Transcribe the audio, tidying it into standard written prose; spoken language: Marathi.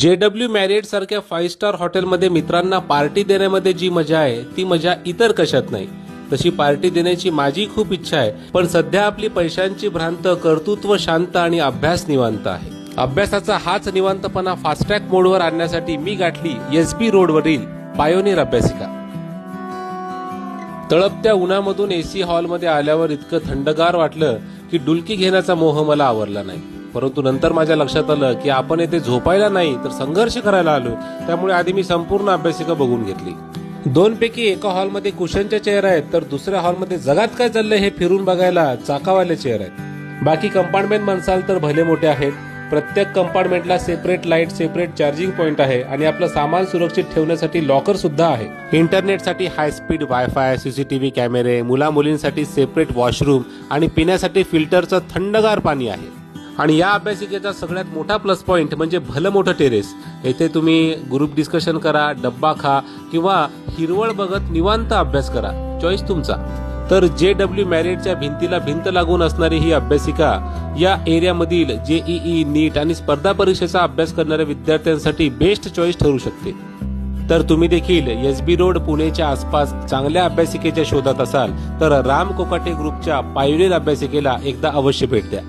JW मॅरियट सारख्या 5 स्टार हॉटेलमध्ये मित्रांना पार्टी देण्यामध्ये जी मजा आहे ती मजा इतर कशात नाही। तशी पार्टी देण्याची माझी खूप इच्छा आहे, पण सध्या आपली पैशांची भ्रांत, कर्तृत्व शांत आणि अभ्यास निवांत आहे। अभ्यासाचा हाच निवांतपणा फास्ट ट्रॅक मोडवर आणण्यासाठी मी गाठली SB रोडवरील पायोनियर अभ्यासिका। तळपत्या उन्हामधून AC हॉलमध्ये आल्यावर इतकं थंडगार वाटलं की डुलकी घेण्याचा मोह मला आवरला नाही। परंतु नंतर माझ्या लक्षात आलं की आपण येथे झोपायला नाही तर संघर्ष करायला आलो, त्यामुळे आधी मी संपूर्ण अभ्यासिका बघून घेतली। दोनपैकी एका हॉलमध्ये कुशनच्या चेअर आहेत, तर दुसऱ्या हॉलमध्ये जगात काय चाललंय हे फिरून बघायला चाकावाले चेअर आहेत। बाकी कंपार्टमेंट म्हणसाल तर भले मोठे आहेत। प्रत्येक कंपार्टमेंटला separate light, separate charging point आहे आणि आपलं सामान सुरक्षित ठेवण्यासाठी लॉकर सुद्धा आहे। इंटरनेटसाठी हाय स्पीड वायफाय, CCTV कॅमेरे, मुला-मुलींसाठी सेपरेट वॉशरूम आणि पिण्यासाठी फिल्टरचं थंडगार पाणी आहे। आणि या अभ्यासिकेचा सगळ्यात मोठा प्लस पॉइंट म्हणजे भलं मोठं टेरेस। येथे तुम्ही ग्रुप डिस्कशन करा, डब्बा खा किंवा हिरवळ बघत निवांत अभ्यास करा, चॉईस तुमचा। तर JW मॅरियटच्या भिंतीला भिंत लागून असणारी ही अभ्यासिका या एरियामधील JEE, नीट आणि स्पर्धा परीक्षेचा अभ्यास करणाऱ्या विद्यार्थ्यांसाठी बेस्ट चॉईस ठरू शकते। तर तुम्ही देखील SB रोड पुणेच्या आसपास चांगल्या अभ्यासिकेच्या शोधात असाल तर राम कोकाटे ग्रुपच्या पायोनियर अभ्यासिकेला एकदा अवश्य भेट द्या।